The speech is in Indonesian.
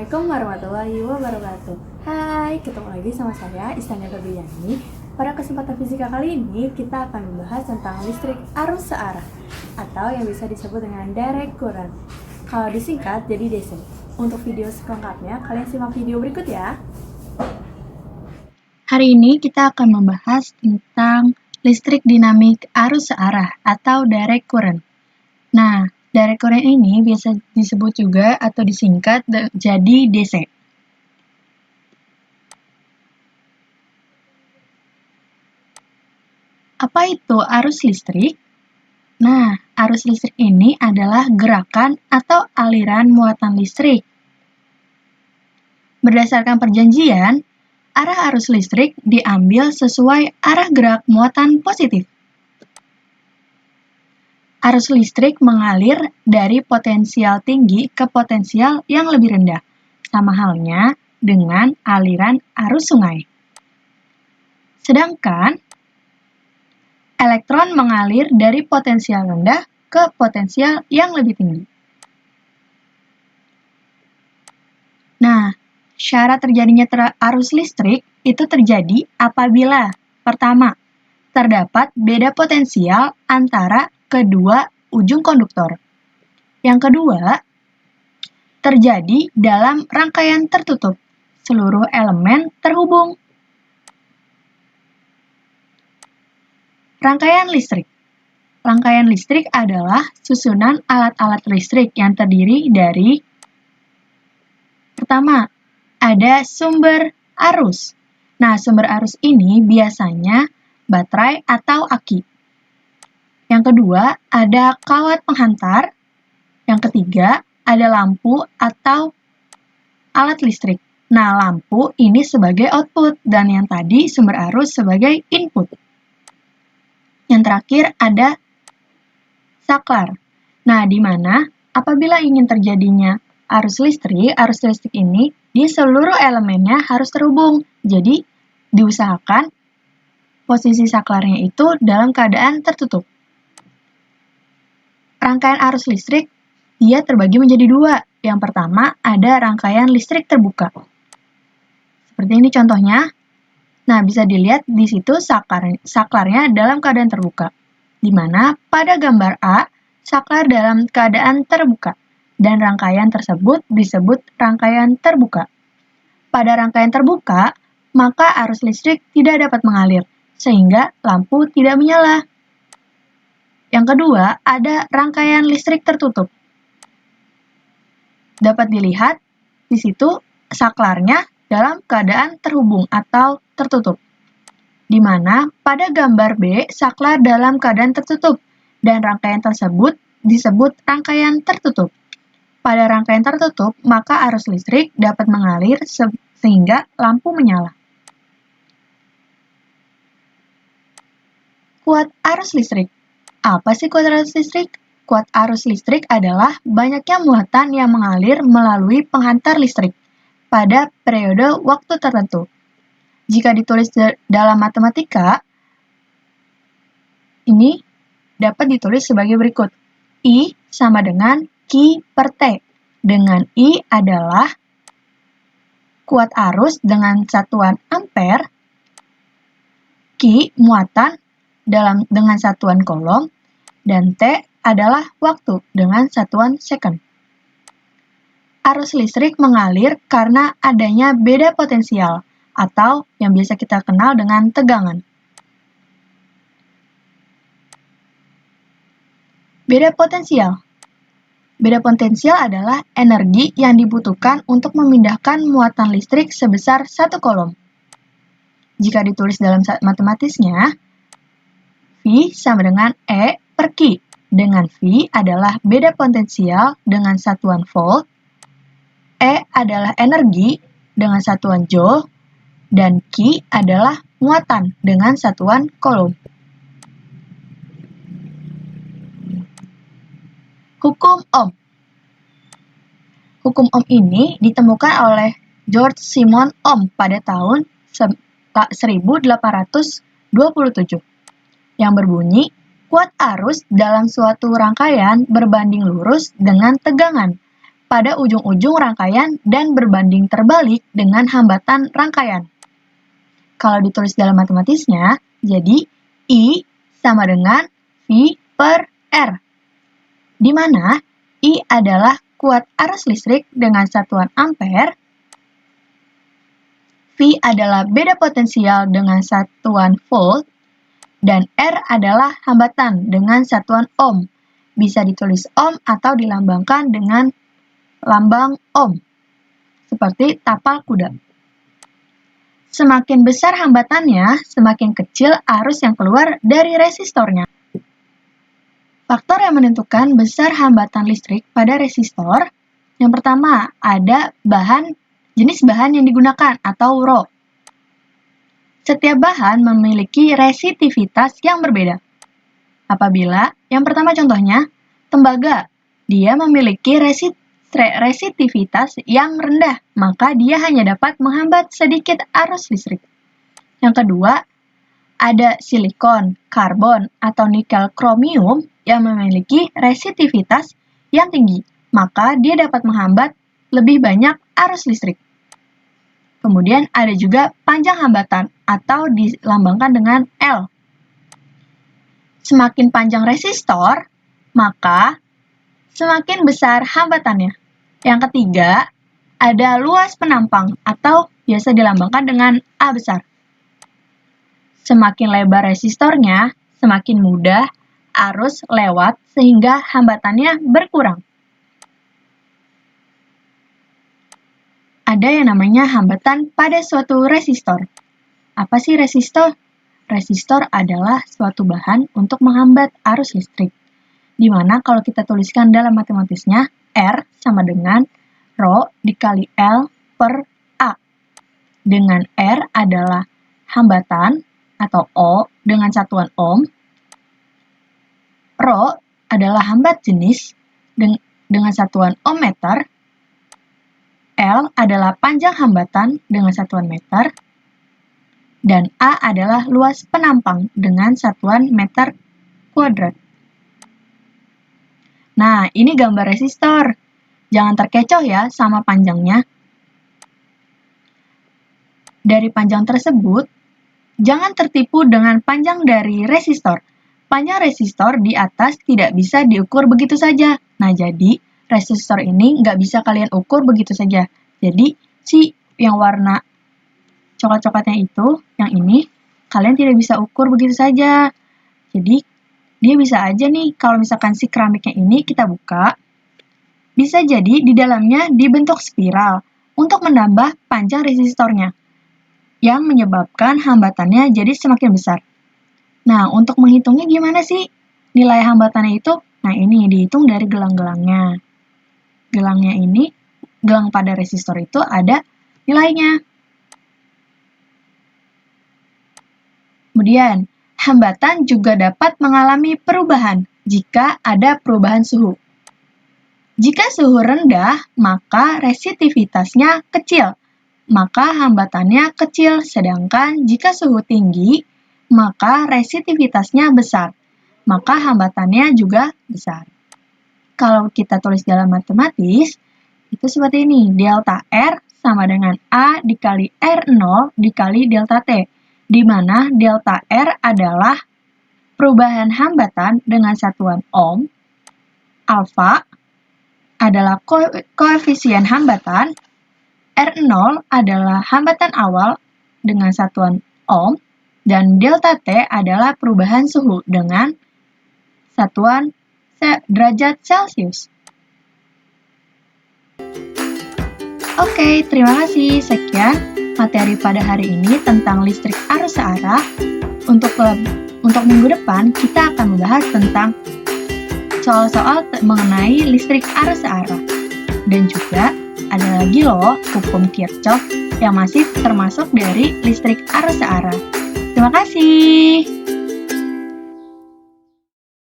Assalamualaikum warahmatullahi wabarakatuh. Hai, ketemu lagi sama saya Istianah Febriani. Pada kesempatan fisika kali ini kita akan membahas tentang listrik arus searah atau yang bisa disebut dengan direct current. Kalau disingkat jadi DC. Untuk video selengkapnya kalian simak video berikut ya. Hari ini kita akan membahas tentang listrik dinamik arus searah atau direct current. Nah, direct current ini biasa disebut juga atau disingkat jadi DC. Apa itu arus listrik? Nah, arus listrik ini adalah gerakan atau aliran muatan listrik. Berdasarkan perjanjian, arah arus listrik diambil sesuai arah gerak muatan positif. Arus listrik mengalir dari potensial tinggi ke potensial yang lebih rendah, sama halnya dengan aliran arus sungai. Sedangkan elektron mengalir dari potensial rendah ke potensial yang lebih tinggi. Nah, syarat terjadinya arus listrik itu terjadi apabila pertama, terdapat beda potensial antara kedua ujung konduktor. Yang kedua, terjadi dalam rangkaian tertutup. Seluruh elemen terhubung. Rangkaian listrik. Rangkaian listrik adalah susunan alat-alat listrik yang terdiri dari pertama, ada sumber arus. Nah, sumber arus ini biasanya baterai atau aki. Yang kedua, ada kawat penghantar. Yang ketiga, ada lampu atau alat listrik. Nah, lampu ini sebagai output dan yang tadi sumber arus sebagai input. Yang terakhir ada saklar. Nah, di mana apabila ingin terjadinya arus listrik ini di seluruh elemennya harus terhubung. Jadi, diusahakan posisi saklarnya itu dalam keadaan tertutup. Rangkaian arus listrik, dia terbagi menjadi dua. Yang pertama, ada rangkaian listrik terbuka. Seperti ini contohnya. Nah, bisa dilihat di situ saklarnya dalam keadaan terbuka. Di mana pada gambar A, saklar dalam keadaan terbuka. Dan rangkaian tersebut disebut rangkaian terbuka. Pada rangkaian terbuka, maka arus listrik tidak dapat mengalir, sehingga lampu tidak menyala. Yang kedua, ada rangkaian listrik tertutup. Dapat dilihat di situ saklarnya dalam keadaan terhubung atau tertutup. Di mana pada gambar B, saklar dalam keadaan tertutup dan rangkaian tersebut disebut rangkaian tertutup. Pada rangkaian tertutup, maka arus listrik dapat mengalir sehingga lampu menyala. Kuat arus listrik. Apa sih kuat arus listrik? Kuat arus listrik adalah banyaknya muatan yang mengalir melalui penghantar listrik pada periode waktu tertentu. Jika ditulis dalam matematika, ini dapat ditulis sebagai berikut. I sama dengan Q per T, dengan I adalah kuat arus dengan satuan ampere, Q muatan dengan satuan coulomb, dan T adalah waktu dengan satuan second. Arus listrik mengalir karena adanya beda potensial, atau yang biasa kita kenal dengan tegangan. Beda potensial. Beda potensial adalah energi yang dibutuhkan untuk memindahkan muatan listrik sebesar 1 coulomb. Jika ditulis dalam matematisnya, V sama dengan E per Q, dengan V adalah beda potensial dengan satuan volt, E adalah energi dengan satuan joule, dan Q adalah muatan dengan satuan coulomb. Hukum Ohm. Hukum Ohm ini ditemukan oleh George Simon Ohm pada tahun 1827. Yang berbunyi, kuat arus dalam suatu rangkaian berbanding lurus dengan tegangan pada ujung-ujung rangkaian dan berbanding terbalik dengan hambatan rangkaian. Kalau ditulis dalam matematisnya, jadi I sama dengan V per R, di mana I adalah kuat arus listrik dengan satuan ampere, V adalah beda potensial dengan satuan volt, dan R adalah hambatan dengan satuan ohm. Bisa ditulis ohm atau dilambangkan dengan lambang ohm, seperti tapal kuda. Semakin besar hambatannya, semakin kecil arus yang keluar dari resistornya. Faktor yang menentukan besar hambatan listrik pada resistor, yang pertama ada jenis bahan yang digunakan atau Rho. Setiap bahan memiliki resitivitas yang berbeda. Apabila, yang pertama contohnya, tembaga, dia memiliki resitivitas yang rendah, maka dia hanya dapat menghambat sedikit arus listrik. Yang kedua, ada silikon, karbon, atau nikel kromium yang memiliki resitivitas yang tinggi, maka dia dapat menghambat lebih banyak arus listrik. Kemudian ada juga panjang hambatan atau dilambangkan dengan L. Semakin panjang resistor, maka semakin besar hambatannya. Yang ketiga, ada luas penampang atau biasa dilambangkan dengan A besar. Semakin lebar resistornya, semakin mudah arus lewat sehingga hambatannya berkurang. Ada yang namanya hambatan pada suatu resistor. Apa sih resistor? Resistor adalah suatu bahan untuk menghambat arus listrik, di mana kalau kita tuliskan dalam matematisnya, R sama dengan Rho dikali L per A. Dengan R adalah hambatan atau O dengan satuan ohm. Rho adalah hambat jenis dengan satuan ohm meter. L adalah panjang hambatan dengan satuan meter, dan A adalah luas penampang dengan satuan meter kuadrat. Nah, ini gambar resistor. Jangan terkecoh ya sama panjangnya. Dari panjang tersebut, jangan tertipu dengan panjang dari resistor. Panjang resistor di atas tidak bisa diukur begitu saja. Nah, jadi resistor ini nggak bisa kalian ukur begitu saja. Jadi, yang warna coklat-coklatnya itu, yang ini, kalian tidak bisa ukur begitu saja. Jadi, dia bisa aja nih, kalau misalkan si keramiknya ini kita buka, bisa jadi di dalamnya dibentuk spiral untuk menambah panjang resistornya, yang menyebabkan hambatannya jadi semakin besar. Nah, untuk menghitungnya gimana sih nilai hambatannya itu? Nah, ini dihitung dari gelang-gelangnya. Gelang pada resistor itu ada nilainya. Kemudian, hambatan juga dapat mengalami perubahan jika ada perubahan suhu. Jika suhu rendah, maka resitivitasnya kecil, maka hambatannya kecil. Sedangkan jika suhu tinggi, maka resitivitasnya besar, maka hambatannya juga besar. Kalau kita tulis dalam matematis, itu seperti ini. Delta R sama dengan A dikali R0 dikali delta T, di mana delta R adalah perubahan hambatan dengan satuan ohm, alfa adalah koefisien hambatan, R0 adalah hambatan awal dengan satuan ohm, dan delta T adalah perubahan suhu dengan satuan derajat Celcius. Oke, terima kasih. Sekian materi pada hari ini tentang listrik arus searah. Untuk minggu depan, kita akan membahas tentang soal-soal mengenai listrik arus searah. Dan juga ada lagi loh hukum Kirchhoff yang masih termasuk dari listrik arus searah. Terima kasih.